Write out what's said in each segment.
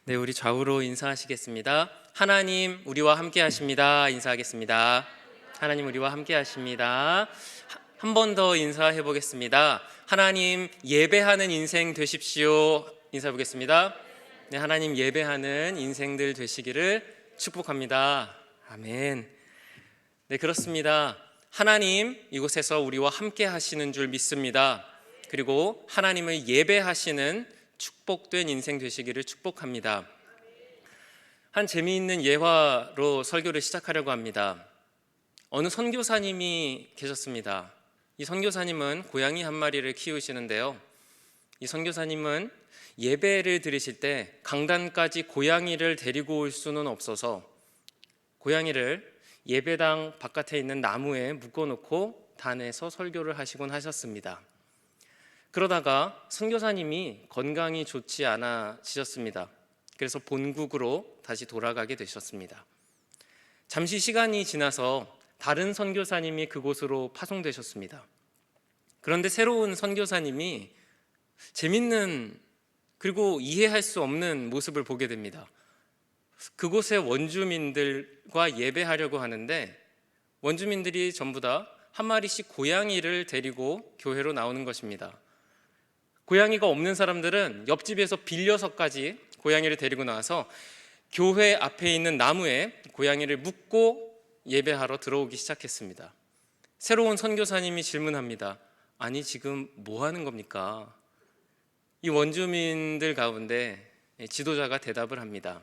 네, 우리 좌우로 인사하시겠습니다. 하나님, 우리와 함께 하십니다. 인사하겠습니다. 하나님, 우리와 함께 하십니다. 한 번 더 인사해 보겠습니다. 하나님, 예배하는 인생 되십시오. 인사해 보겠습니다. 네, 하나님, 예배하는 인생들 되시기를 축복합니다. 아멘. 네, 그렇습니다. 하나님, 이곳에서 우리와 함께 하시는 줄 믿습니다. 그리고 하나님을 예배하시는 축복된 인생 되시기를 축복합니다. 한 재미있는 예화로 설교를 시작하려고 합니다. 어느 선교사님이 계셨습니다. 이 선교사님은 고양이 한 마리를 키우시는데요, 이 선교사님은 예배를 드리실 때 강단까지 고양이를 데리고 올 수는 없어서 고양이를 예배당 바깥에 있는 나무에 묶어놓고 단에서 설교를 하시곤 하셨습니다. 그러다가 선교사님이 건강이 좋지 않아지셨습니다. 그래서 본국으로 다시 돌아가게 되셨습니다. 잠시 시간이 지나서 다른 선교사님이 그곳으로 파송되셨습니다. 그런데 새로운 선교사님이 재밌는, 그리고 이해할 수 없는 모습을 보게 됩니다. 그곳의 원주민들과 예배하려고 하는데 원주민들이 전부 다 한 마리씩 고양이를 데리고 교회로 나오는 것입니다. 고양이가 없는 사람들은 옆집에서 빌려서까지 고양이를 데리고 나와서 교회 앞에 있는 나무에 고양이를 묶고 예배하러 들어오기 시작했습니다. 새로운 선교사님이 질문합니다. 아니, 지금 뭐 하는 겁니까? 이 원주민들 가운데 지도자가 대답을 합니다.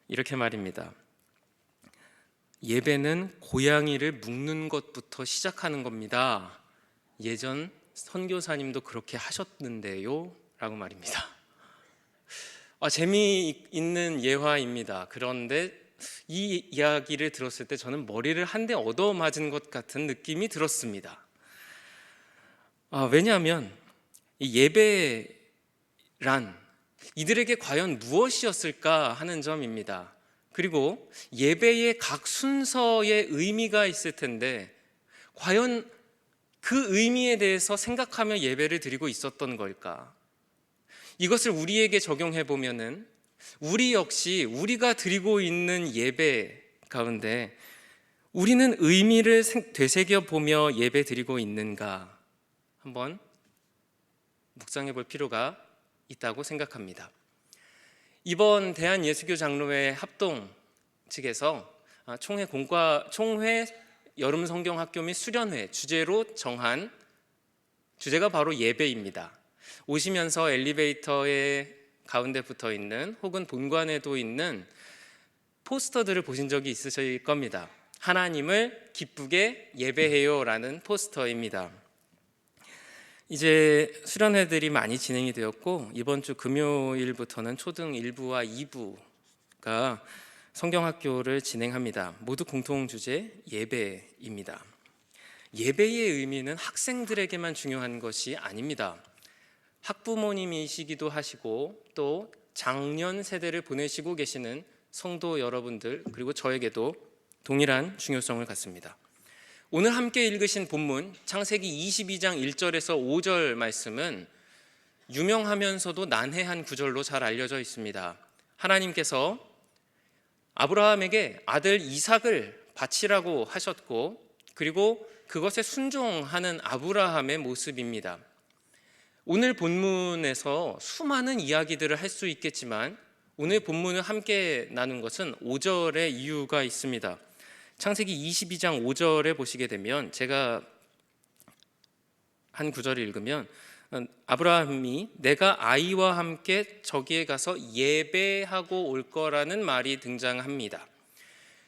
이렇게 말입니다. 예배는 고양이를 묶는 것부터 시작하는 겁니다. 예전 선교사님도 그렇게 하셨는데요? 라고 말입니다. 재미있는 예화입니다. 그런데 이 이야기를 들었을 때 저는 머리를 한 대 얻어맞은 것 같은 느낌이 들었습니다. 왜냐하면 이 예배란 이들에게 과연 무엇이었을까 하는 점입니다. 그리고 예배의 각 순서에 의미가 있을 텐데 과연 그 의미에 대해서 생각하며 예배를 드리고 있었던 걸까? 이것을 우리에게 적용해 보면은 우리 역시 우리가 드리고 있는 예배 가운데 우리는 의미를 되새겨 보며 예배 드리고 있는가 한번 묵상해 볼 필요가 있다고 생각합니다. 이번 대한예수교 장로회 합동 측에서 총회 여름 성경학교 및 수련회 주제로 정한 주제가 바로 예배입니다. 오시면서 엘리베이터의 가운데 붙어 있는 혹은 본관에도 있는 포스터들을 보신 적이 있으실 겁니다. 하나님을 기쁘게 예배해요 라는 포스터입니다. 이제 수련회들이 많이 진행이 되었고 이번 주 금요일부터는 초등 1부와 2부가 성경학교를 진행합니다. 모두 공통 주제 예배입니다. 예배의 의미는 학생들에게만 중요한 것이 아닙니다. 학부모님이시기도 하시고 또 장년 세대를 보내시고 계시는 성도 여러분들 그리고 저에게도 동일한 중요성을 갖습니다. 오늘 함께 읽으신 본문 창세기 22장 1절에서 5절 말씀은 유명하면서도 난해한 구절로 잘 알려져 있습니다. 하나님께서 아브라함에게 아들 이삭을 바치라고 하셨고 그리고 그것에 순종하는 아브라함의 모습입니다. 오늘 본문에서 수많은 이야기들을 할 수 있겠지만 오늘 본문을 함께 나눈 것은 5절의 이유가 있습니다. 창세기 22장 5절에 보시게 되면 제가 한 구절을 읽으면 아브라함이 내가 아이와 함께 저기에 가서 예배하고 올 거라는 말이 등장합니다.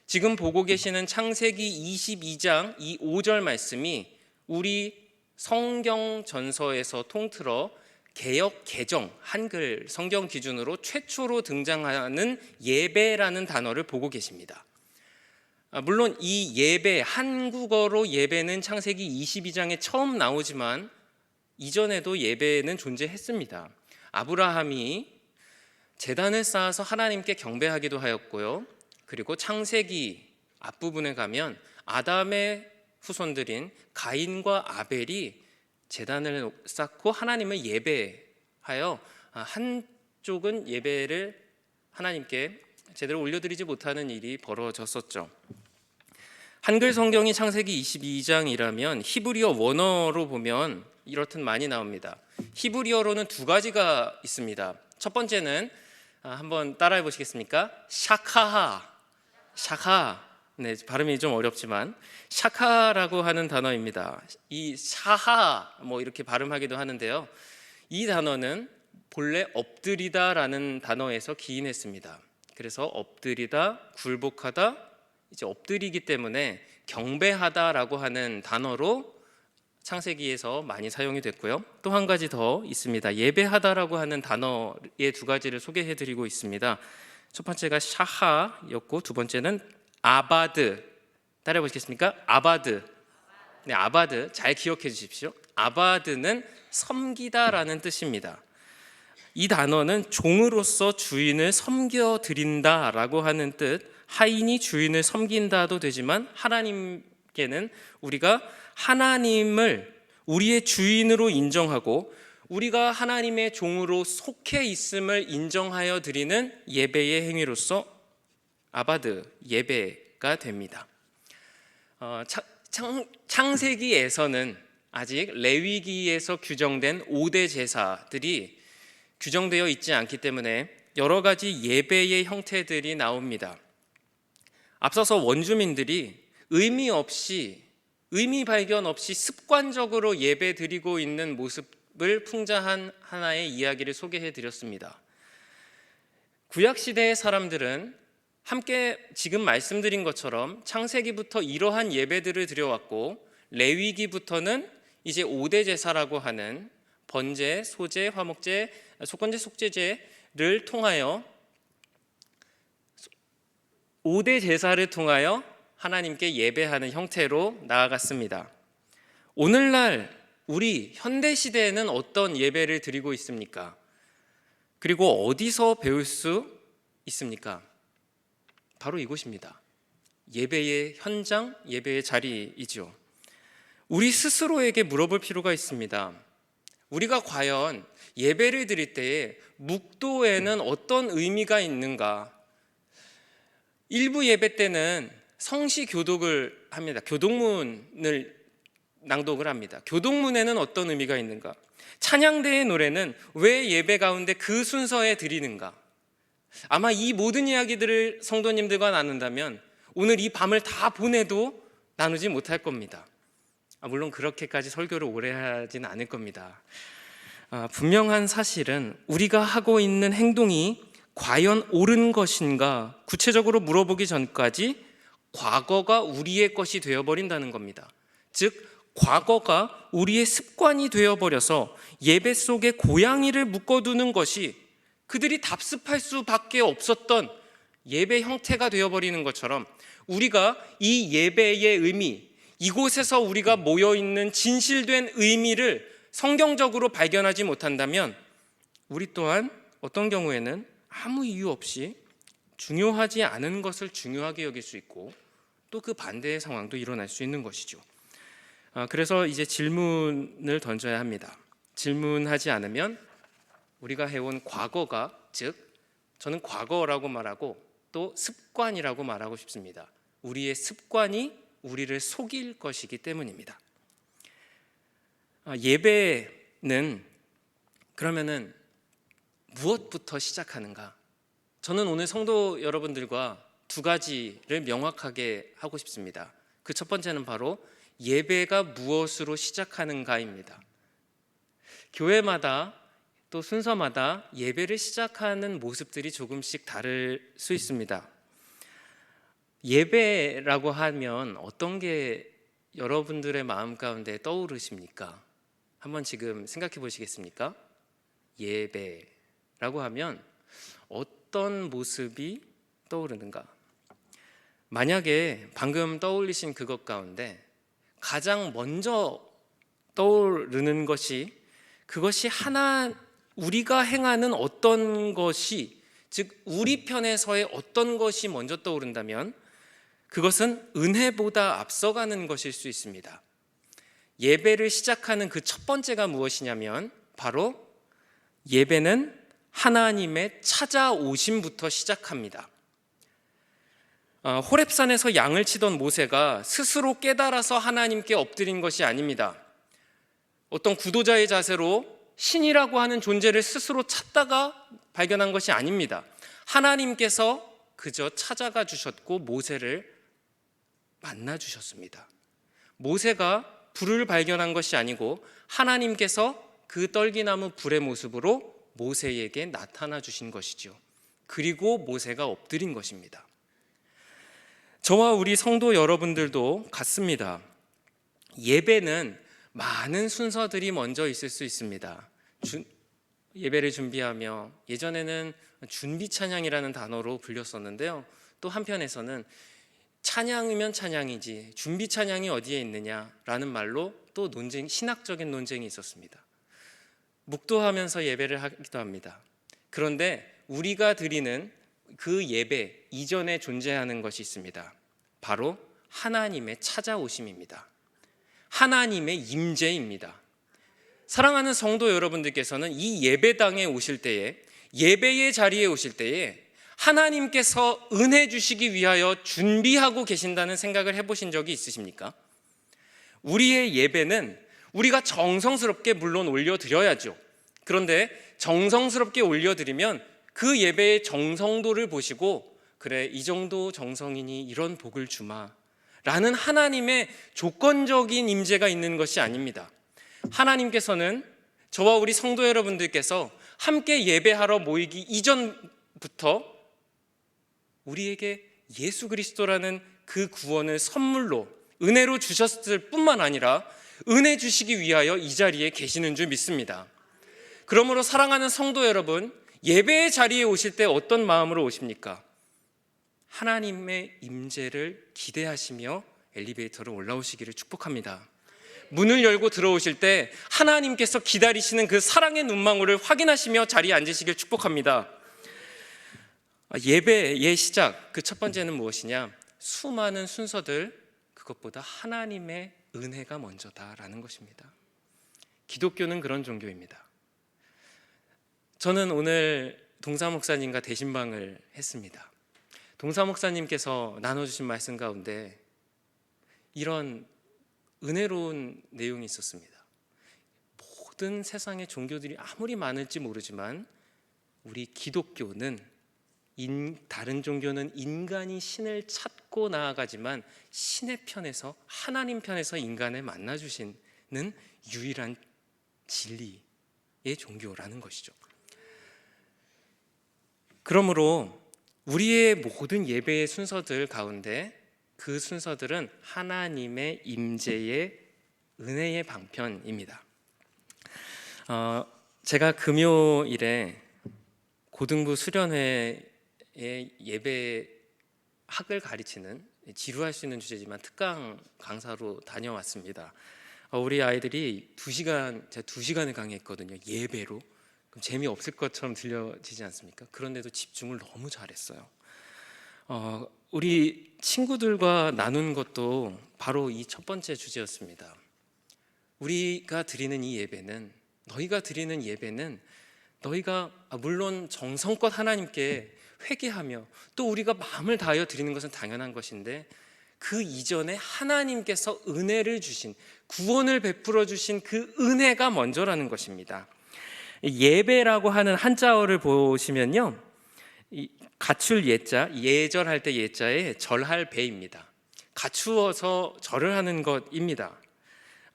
지금 보고 계시는 창세기 22장 이 5절 말씀이 우리 성경 전서에서 통틀어 개역 개정 한글 성경 기준으로 최초로 등장하는 예배라는 단어를 보고 계십니다. 물론 이 예배, 한국어로 예배는 창세기 22장에 처음 나오지만 이전에도 예배는 존재했습니다. 아브라함이 제단을 쌓아서 하나님께 경배하기도 하였고요. 그리고 창세기 앞부분에 가면 아담의 후손들인 가인과 아벨이 제단을 쌓고 하나님을 예배하여 한 쪽은 예배를 하나님께 제대로 올려드리지 못하는 일이 벌어졌었죠. 한글 성경이 창세기 22장이라면 히브리어 원어로 보면 이렇듯 많이 나옵니다. 히브리어로는 두 가지가 있습니다. 첫 번째는 한번 따라해 보시겠습니까? 샤카. 네, 발음이 좀 어렵지만 샤카라고 하는 단어입니다. 이 샤하 뭐 이렇게 발음하기도 하는데요. 이 단어는 본래 엎드리다라는 단어에서 기인했습니다. 그래서 엎드리다, 굴복하다, 이제 엎드리기 때문에 경배하다라고 하는 단어로 창세기에서 많이 사용이 됐고요. 또 한 가지 더 있습니다. 예배하다라고 하는 단어의 두 가지를 소개해드리고 있습니다. 첫 번째가 샤하였고 두 번째는 아바드. 따라해 보시겠습니까? 아바드. 네, 아바드 잘 기억해 주십시오. 아바드는 섬기다라는 뜻입니다. 이 단어는 종으로서 주인을 섬겨드린다라고 하는 뜻, 하인이 주인을 섬긴다도 되지만 하나님께는 우리가 하나님을 우리의 주인으로 인정하고 우리가 하나님의 종으로 속해 있음을 인정하여 드리는 예배의 행위로서 아바드, 예배가 됩니다. 창세기에서는 아직 레위기에서 규정된 5대 제사들이 규정되어 있지 않기 때문에 여러 가지 예배의 형태들이 나옵니다. 앞서서 원주민들이 의미 발견 없이 습관적으로 예배 드리고 있는 모습을 풍자한 하나의 이야기를 소개해 드렸습니다. 구약시대의 사람들은 함께 지금 말씀드린 것처럼 창세기부터 이러한 예배들을 드려왔고 레위기부터는 이제 5대 제사라고 하는 번제, 소제, 화목제, 속건제, 속죄제를 통하여 5대 제사를 통하여 하나님께 예배하는 형태로 나아갔습니다. 오늘날 우리 현대시대에는 어떤 예배를 드리고 있습니까? 그리고 어디서 배울 수 있습니까? 바로 이곳입니다. 예배의 현장, 예배의 자리이죠. 우리 스스로에게 물어볼 필요가 있습니다. 우리가 과연 예배를 드릴 때에 묵도에는 어떤 의미가 있는가? 일부 예배 때는 성시 교독을 합니다. 교독문을 낭독을 합니다. 교독문에는 어떤 의미가 있는가? 찬양대의 노래는 왜 예배 가운데 그 순서에 드리는가? 아마 이 모든 이야기들을 성도님들과 나눈다면 오늘 이 밤을 다 보내도 나누지 못할 겁니다. 물론 그렇게까지 설교를 오래 하진 않을 겁니다. 분명한 사실은 우리가 하고 있는 행동이 과연 옳은 것인가 구체적으로 물어보기 전까지 과거가 우리의 것이 되어버린다는 겁니다. 즉 과거가 우리의 습관이 되어버려서 예배 속에 고양이를 묶어두는 것이 그들이 답습할 수밖에 없었던 예배 형태가 되어버리는 것처럼 우리가 이 예배의 의미, 이곳에서 우리가 모여있는 진실된 의미를 성경적으로 발견하지 못한다면 우리 또한 어떤 경우에는 아무 이유 없이 중요하지 않은 것을 중요하게 여길 수 있고 또 그 반대의 상황도 일어날 수 있는 것이죠. 그래서 이제 질문을 던져야 합니다. 질문하지 않으면 우리가 해온 과거가, 즉 저는 과거라고 말하고 또 습관이라고 말하고 싶습니다. 우리의 습관이 우리를 속일 것이기 때문입니다. 예배는 그러면은 무엇부터 시작하는가? 저는 오늘 성도 여러분들과 두 가지를 명확하게 하고 싶습니다. 그 첫 번째는 바로 예배가 무엇으로 시작하는가입니다. 교회마다 또 순서마다 예배를 시작하는 모습들이 조금씩 다를 수 있습니다. 예배라고 하면 어떤 게 여러분들의 마음 가운데 떠오르십니까? 한번 지금 생각해 보시겠습니까? 예배라고 하면 어떤 모습이 떠오르는가? 만약에 방금 떠올리신 그것 가운데 가장 먼저 떠오르는 것이 그것이 우리가 행하는 어떤 것이, 즉 우리 편에서의 어떤 것이 먼저 떠오른다면 그것은 은혜보다 앞서가는 것일 수 있습니다. 예배를 시작하는 그 첫 번째가 무엇이냐면 바로 예배는 하나님의 찾아오심부터 시작합니다. 호렙산에서 양을 치던 모세가 스스로 깨달아서 하나님께 엎드린 것이 아닙니다. 어떤 구도자의 자세로 신이라고 하는 존재를 스스로 찾다가 발견한 것이 아닙니다. 하나님께서 그저 찾아가 주셨고 모세를 만나 주셨습니다. 모세가 불을 발견한 것이 아니고 하나님께서 그 떨기나무 불의 모습으로 모세에게 나타나 주신 것이죠. 그리고 모세가 엎드린 것입니다. 저와 우리 성도 여러분들도 같습니다. 예배는 많은 순서들이 먼저 있을 수 있습니다. 예배를 준비하며 예전에는 준비 찬양이라는 단어로 불렸었는데요. 또 한편에서는 찬양이면 찬양이지 준비 찬양이 어디에 있느냐라는 말로 또 신학적인 논쟁이 있었습니다. 묵도하면서 예배를 하기도 합니다. 그런데 우리가 드리는 그 예배 이전에 존재하는 것이 있습니다. 바로 하나님의 찾아오심입니다. 하나님의 임재입니다. 사랑하는 성도 여러분들께서는 이 예배당에 오실 때에, 예배의 자리에 오실 때에 하나님께서 은혜 주시기 위하여 준비하고 계신다는 생각을 해보신 적이 있으십니까? 우리의 예배는 우리가 정성스럽게 물론 올려드려야죠. 그런데 정성스럽게 올려드리면 그 예배의 정성도를 보시고 그래 이 정도 정성이니 이런 복을 주마 라는 하나님의 조건적인 임재가 있는 것이 아닙니다. 하나님께서는 저와 우리 성도 여러분들께서 함께 예배하러 모이기 이전부터 우리에게 예수 그리스도라는 그 구원을 선물로 은혜로 주셨을 뿐만 아니라 은혜 주시기 위하여 이 자리에 계시는 줄 믿습니다. 그러므로 사랑하는 성도 여러분, 예배의 자리에 오실 때 어떤 마음으로 오십니까? 하나님의 임재를 기대하시며 엘리베이터로 올라오시기를 축복합니다. 문을 열고 들어오실 때 하나님께서 기다리시는 그 사랑의 눈망울을 확인하시며 자리에 앉으시길 축복합니다. 예배의 시작, 그 첫 번째는 무엇이냐? 수많은 순서들, 그것보다 하나님의 은혜가 먼저다라는 것입니다. 기독교는 그런 종교입니다. 저는 오늘 동사 목사님과 대신방을 했습니다. 동사 목사님께서 나눠주신 말씀 가운데 이런 은혜로운 내용이 있었습니다. 모든 세상의 종교들이 아무리 많을지 모르지만 우리 기독교는 다른 종교는 인간이 신을 찾고 나아가지만 신의 편에서 하나님 편에서 인간을 만나주시는 유일한 진리의 종교라는 것이죠. 그러므로 우리의 모든 예배의 순서들 가운데 그 순서들은 하나님의 임재의 은혜의 방편입니다. 제가 금요일에 고등부 수련회의 예배 학을 가르치는 지루할 수 있는 주제지만 특강 강사로 다녀왔습니다. 우리 아이들이 2시간, 제가 2시간을 강의했거든요. 예배로. 그럼 재미없을 것처럼 들려지지 않습니까? 그런데도 집중을 너무 잘했어요. 우리 친구들과 나눈 것도 바로 이 첫 번째 주제였습니다. 우리가 드리는 이 예배는, 너희가 드리는 예배는 너희가 물론 정성껏 하나님께 회개하며 또 우리가 마음을 다하여 드리는 것은 당연한 것인데 그 이전에 하나님께서 은혜를 주신, 구원을 베풀어 주신 그 은혜가 먼저라는 것입니다. 예배라고 하는 한자어를 보시면요, 갖출 예자, 예절할 때 예자에 절할 배입니다. 갖추어서 절을 하는 것입니다.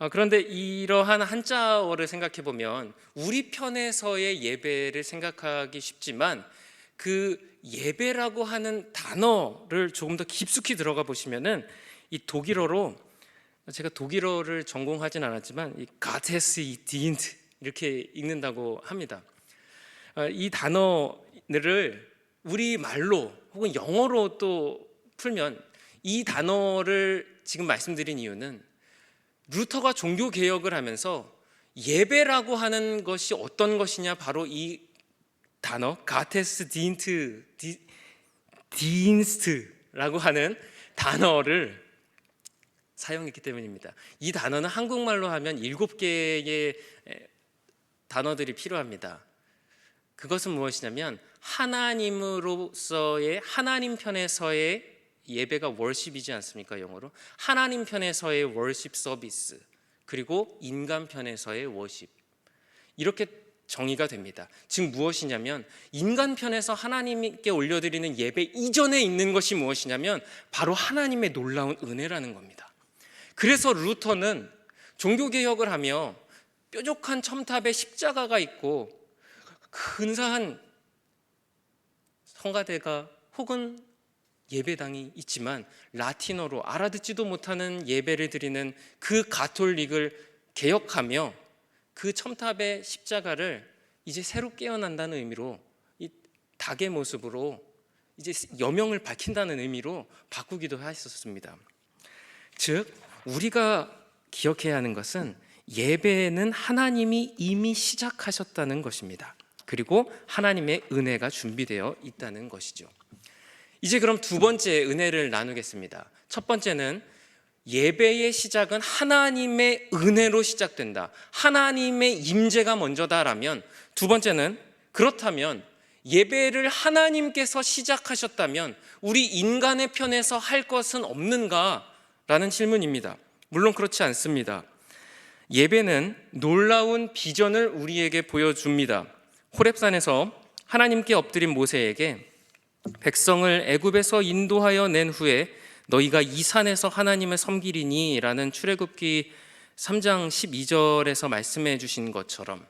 그런데 이러한 한자어를 생각해 보면 우리 편에서의 예배를 생각하기 쉽지만 그 예배라고 하는 단어를 조금 더 깊숙이 들어가 보시면은 이 독일어로, 제가 독일어를 전공하진 않았지만 이 가테스디인트 이렇게 읽는다고 합니다. 이 단어를 우리 말로 혹은 영어로 또 풀면 이 단어를 지금 말씀드린 이유는 루터가 종교 개혁을 하면서 예배라고 하는 것이 어떤 것이냐, 바로 이 단어 가테스 디인스트라고 하는 단어를 사용했기 때문입니다. 이 단어는 한국말로 하면 7개의 단어들이 필요합니다. 그것은 무엇이냐면 하나님으로서의 하나님 편에서의 예배가 월십이지 않습니까? 영어로 하나님 편에서의 월십 서비스, 그리고 인간 편에서의 워십, 이렇게 정의가 됩니다. 즉 무엇이냐면 인간 편에서 하나님께 올려드리는 예배 이전에 있는 것이 무엇이냐면 바로 하나님의 놀라운 은혜라는 겁니다. 그래서 루터는 종교개혁을 하며 뾰족한 첨탑에 십자가가 있고 근사한 성가대가 혹은 예배당이 있지만 라틴어로 알아듣지도 못하는 예배를 드리는 그 가톨릭을 개혁하며 그 첨탑의 십자가를 이제 새로 깨어난다는 의미로 이 닭의 모습으로 이제 여명을 밝힌다는 의미로 바꾸기도 했었습니다. 즉 우리가 기억해야 하는 것은 예배는 하나님이 이미 시작하셨다는 것입니다. 그리고 하나님의 은혜가 준비되어 있다는 것이죠. 이제 그럼 두 번째 은혜를 나누겠습니다. 첫 번째는 예배의 시작은 하나님의 은혜로 시작된다, 하나님의 임재가 먼저다라면, 두 번째는 그렇다면 예배를 하나님께서 시작하셨다면 우리 인간의 편에서 할 것은 없는가라는 질문입니다. 물론 그렇지 않습니다. 예배는 놀라운 비전을 우리에게 보여줍니다. 호렙산에서 하나님께 엎드린 모세에게 백성을 애굽에서 인도하여 낸 후에 너희가 이 산에서 하나님을 섬기리니 라는 출애굽기 3장 12절에서 말씀해 주신 것처럼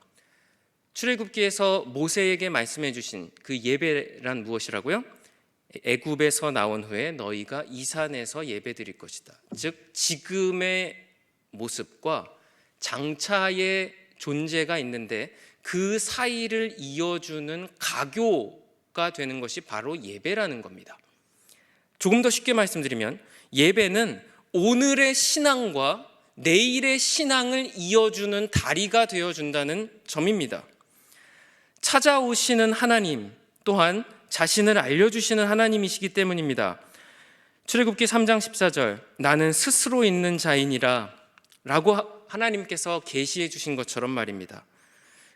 출애굽기에서 모세에게 말씀해 주신 그 예배란 무엇이라고요? 애굽에서 나온 후에 너희가 이 산에서 예배 드릴 것이다. 즉 지금의 모습과 장차의 존재가 있는데 그 사이를 이어주는 가교가 되는 것이 바로 예배라는 겁니다. 조금 더 쉽게 말씀드리면 예배는 오늘의 신앙과 내일의 신앙을 이어주는 다리가 되어준다는 점입니다. 찾아오시는 하나님 또한 자신을 알려주시는 하나님이시기 때문입니다. 출애굽기 3장 14절 나는 스스로 있는 자이니라 라고 하나님께서 계시해 주신 것처럼 말입니다.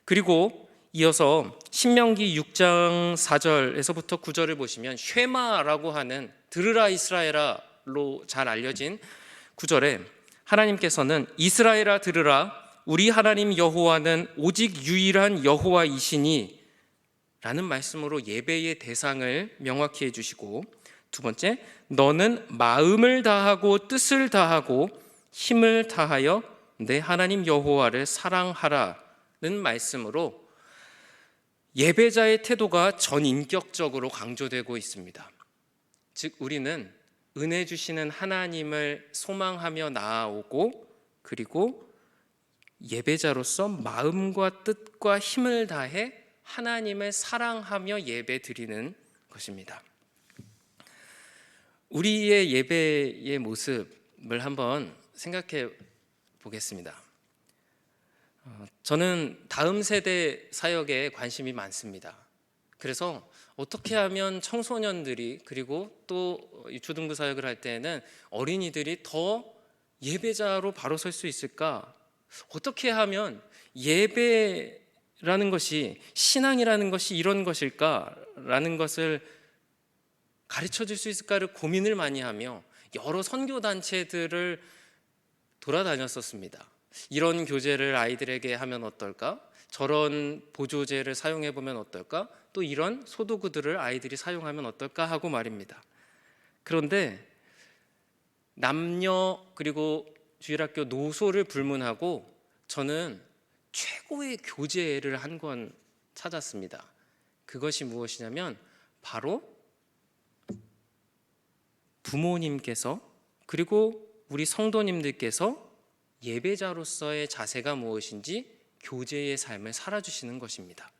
그리고 이어서 신명기 6장 4절에서부터 9절을 보시면 쉐마라고 하는 들으라 이스라엘아로 잘 알려진 9절에 하나님께서는 이스라엘아 들으라 우리 하나님 여호와는 오직 유일한 여호와이시니 라는 말씀으로 예배의 대상을 명확히 해주시고, 두 번째 너는 마음을 다하고 뜻을 다하고 힘을 다하여 내 하나님 여호와를 사랑하라는 말씀으로 예배자의 태도가 전인격적으로 강조되고 있습니다. 즉 우리는 은혜 주시는 하나님을 소망하며 나아오고 그리고 예배자로서 마음과 뜻과 힘을 다해 하나님을 사랑하며 예배 드리는 것입니다. 우리의 예배의 모습을 한번 생각해 보겠습니다. 저는 다음 세대 사역에 관심이 많습니다. 그래서 어떻게 하면 청소년들이 그리고 또 초등부 사역을 할 때는 어린이들이 더 예배자로 바로 설 수 있을까? 어떻게 하면 예배라는 것이, 신앙이라는 것이 이런 것일까라는 것을 가르쳐 줄 수 있을까를 고민을 많이 하며 여러 선교단체들을 돌아다녔었습니다. 이런 교재를 아이들에게 하면 어떨까? 저런 보조제를 사용해 보면 어떨까? 또 이런 소도구들을 아이들이 사용하면 어떨까 하고 말입니다. 그런데 남녀 그리고 주일학교 노소를 불문하고 저는 최고의 교재를 한 권 찾았습니다. 그것이 무엇이냐면 바로 부모님께서 그리고 우리 성도님들께서 예배자로서의 자세가 무엇인지 교제의 삶을 살아주시는 것입니다.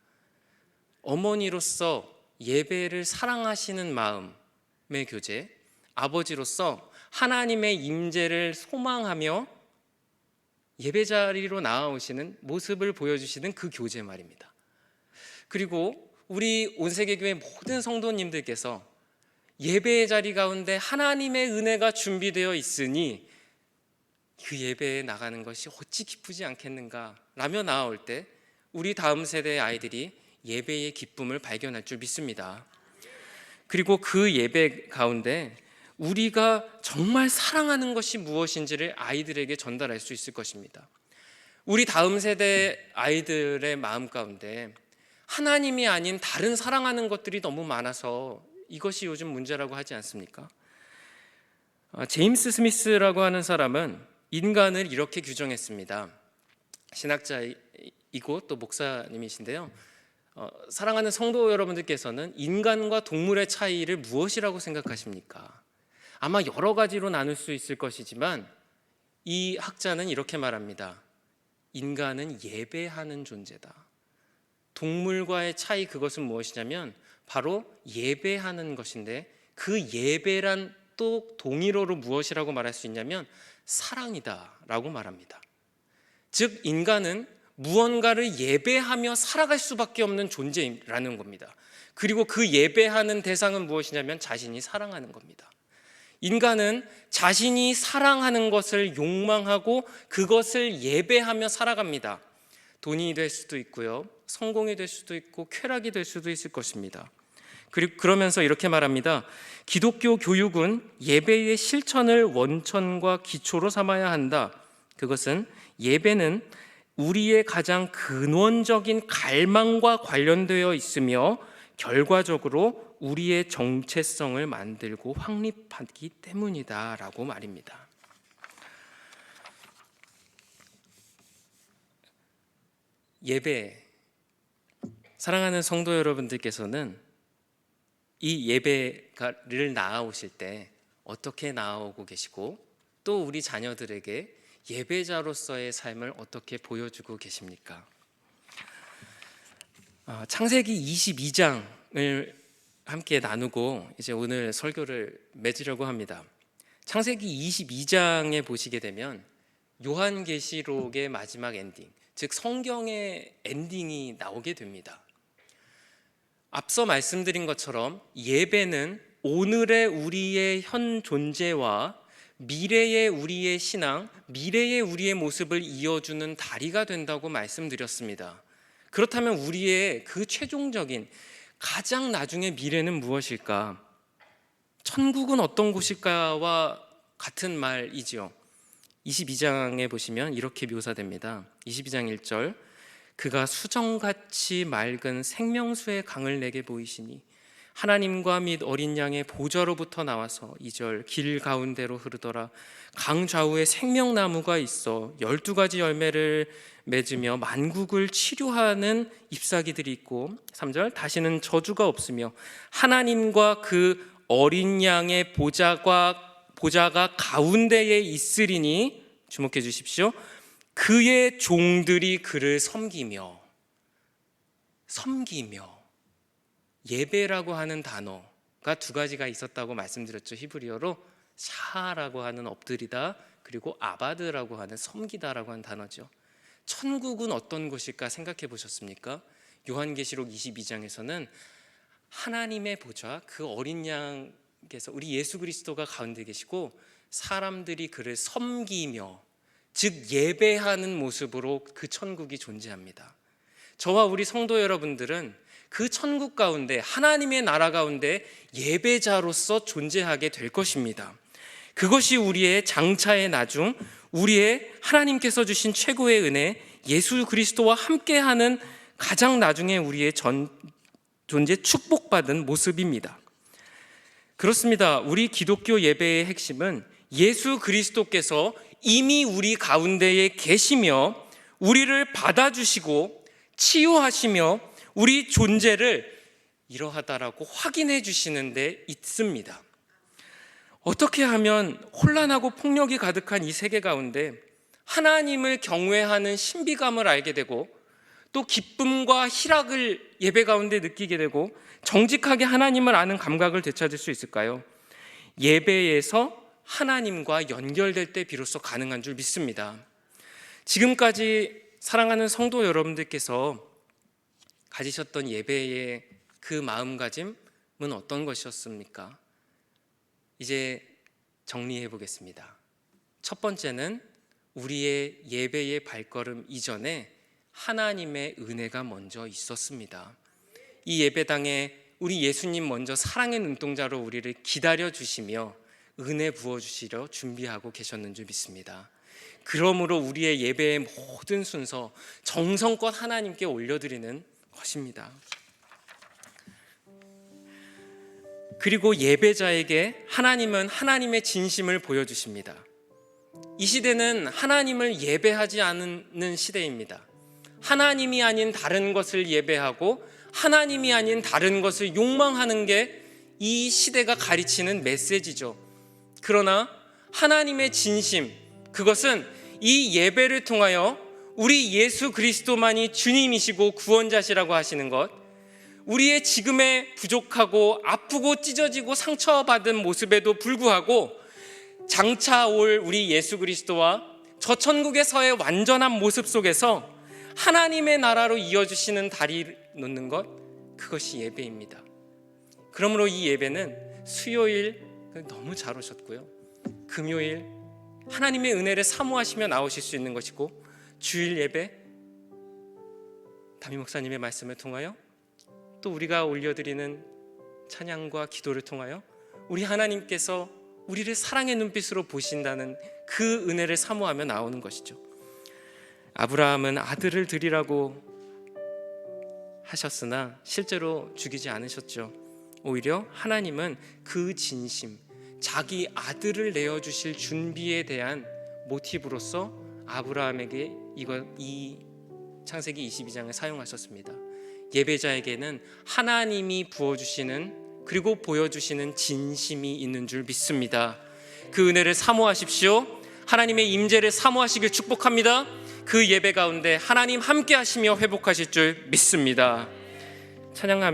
어머니로서 예배를 사랑하시는 마음의 교제, 아버지로서 하나님의 임재를 소망하며 예배자리로 나아오시는 모습을 보여주시는 그 교제 말입니다. 그리고 우리 온세계교회 모든 성도님들께서 예배의 자리 가운데 하나님의 은혜가 준비되어 있으니 그 예배에 나가는 것이 어찌 기쁘지 않겠는가 라며 나아올 때 우리 다음 세대의 아이들이 예배의 기쁨을 발견할 줄 믿습니다. 그리고 그 예배 가운데 우리가 정말 사랑하는 것이 무엇인지를 아이들에게 전달할 수 있을 것입니다. 우리 다음 세대 아이들의 마음 가운데 하나님이 아닌 다른 사랑하는 것들이 너무 많아서 이것이 요즘 문제라고 하지 않습니까? 제임스 스미스라고 하는 사람은 인간을 이렇게 규정했습니다. 신학자이고 또 목사님이신데요. 사랑하는 성도 여러분들께서는 인간과 동물의 차이를 무엇이라고 생각하십니까? 아마 여러 가지로 나눌 수 있을 것이지만 이 학자는 이렇게 말합니다. 인간은 예배하는 존재다. 동물과의 차이, 그것은 무엇이냐면 바로 예배하는 것인데, 그 예배란 또 동일어로 무엇이라고 말할 수 있냐면 사랑이다 라고 말합니다. 즉 인간은 무언가를 예배하며 살아갈 수밖에 없는 존재라는 겁니다. 그리고 그 예배하는 대상은 무엇이냐면 자신이 사랑하는 겁니다. 인간은 자신이 사랑하는 것을 욕망하고 그것을 예배하며 살아갑니다. 돈이 될 수도 있고요, 성공이 될 수도 있고 쾌락이 될 수도 있을 것입니다. 그리고 그러면서 이렇게 말합니다. 기독교 교육은 예배의 실천을 원천과 기초로 삼아야 한다. 그것은 예배는 우리의 가장 근원적인 갈망과 관련되어 있으며 결과적으로 우리의 정체성을 만들고 확립하기 때문이다 라고 말입니다. 예배, 사랑하는 성도 여러분들께서는 이 예배를 나아오실 때 어떻게 나아오고 계시고 또 우리 자녀들에게 예배자로서의 삶을 어떻게 보여주고 계십니까? 창세기 22장을 함께 나누고 이제 오늘 설교를 맺으려고 합니다. 창세기 22장에 보시게 되면 요한계시록의 마지막 엔딩, 즉 성경의 엔딩이 나오게 됩니다. 앞서 말씀드린 것처럼 예배는 오늘의 우리의 현 존재와 미래의 우리의 신앙, 미래의 우리의 모습을 이어주는 다리가 된다고 말씀드렸습니다. 그렇다면 우리의 그 최종적인 가장 나중의 미래는 무엇일까? 천국은 어떤 곳일까와 같은 말이지요. 22장에 보시면 이렇게 묘사됩니다. 22장 1절, 그가 수정같이 맑은 생명수의 강을 내게 보이시니 하나님과 및 어린 양의 보좌로부터 나와서 2절, 길 가운데로 흐르더라. 강 좌우에 생명나무가 있어 12가지 열매를 맺으며 만국을 치료하는 잎사귀들이 있고 3절, 다시는 저주가 없으며 하나님과 그 어린 양의 보좌가 가운데에 있으리니, 주목해 주십시오. 그의 종들이 그를 섬기며 예배라고 하는 단어가 두 가지가 있었다고 말씀드렸죠. 히브리어로 샤라고 하는 엎드리다, 그리고 아바드라고 하는 섬기다라고 하는 단어죠. 천국은 어떤 곳일까 생각해 보셨습니까? 요한계시록 22장에서는 하나님의 보좌, 그 어린 양께서, 우리 예수 그리스도가 가운데 계시고 사람들이 그를 섬기며, 즉 예배하는 모습으로 그 천국이 존재합니다. 저와 우리 성도 여러분들은 그 천국 가운데, 하나님의 나라 가운데 예배자로서 존재하게 될 것입니다. 그것이 우리의 장차의 나중, 우리의 하나님께서 주신 최고의 은혜, 예수 그리스도와 함께하는 가장 나중에 우리의 존재 축복받은 모습입니다. 그렇습니다. 우리 기독교 예배의 핵심은 예수 그리스도께서 이미 우리 가운데에 계시며 우리를 받아주시고 치유하시며 우리 존재를 이러하다라고 확인해 주시는 데 있습니다. 어떻게 하면 혼란하고 폭력이 가득한 이 세계 가운데 하나님을 경외하는 신비감을 알게 되고 또 기쁨과 희락을 예배 가운데 느끼게 되고 정직하게 하나님을 아는 감각을 되찾을 수 있을까요? 예배에서 하나님과 연결될 때 비로소 가능한 줄 믿습니다. 지금까지 사랑하는 성도 여러분들께서 가지셨던 예배의 그 마음가짐은 어떤 것이었습니까? 이제 정리해 보겠습니다. 첫 번째는 우리의 예배의 발걸음 이전에 하나님의 은혜가 먼저 있었습니다. 이 예배당에 우리 예수님 먼저 사랑의 눈동자로 우리를 기다려 주시며 은혜 부어 주시려 준비하고 계셨는 줄 믿습니다. 그러므로 우리의 예배의 모든 순서 정성껏 하나님께 올려드리는 것입니다. 그리고 예배자에게 하나님은 하나님의 진심을 보여주십니다. 이 시대는 하나님을 예배하지 않는 시대입니다. 하나님이 아닌 다른 것을 예배하고 하나님이 아닌 다른 것을 욕망하는 게 이 시대가 가르치는 메시지죠. 그러나 하나님의 진심, 그것은 이 예배를 통하여 우리 예수 그리스도만이 주님이시고 구원자시라고 하시는 것, 우리의 지금의 부족하고 아프고 찢어지고 상처받은 모습에도 불구하고 장차 올 우리 예수 그리스도와 저 천국에서의 완전한 모습 속에서 하나님의 나라로 이어주시는 다리를 놓는 것, 그것이 예배입니다. 그러므로 이 예배는 수요일 너무 잘 오셨고요, 금요일 하나님의 은혜를 사모하시며 나오실 수 있는 것이고, 주일 예배 담임 목사님의 말씀을 통하여 또 우리가 올려드리는 찬양과 기도를 통하여 우리 하나님께서 우리를 사랑의 눈빛으로 보신다는 그 은혜를 사모하며 나오는 것이죠. 아브라함은 아들을 드리라고 하셨으나 실제로 죽이지 않으셨죠. 오히려 하나님은 그 진심, 자기 아들을 내어주실 준비에 대한 모티브로서 아브라함에게 이 창세기 22장을 사용하셨습니다. 예배자에게는 하나님이 부어주시는 그리고 보여주시는 진심이 있는 줄 믿습니다. 그 은혜를 사모하십시오. 하나님의 임재를 사모하시길 축복합니다. 그 예배 가운데 하나님 함께 하시며 회복하실 줄 믿습니다. 찬양하며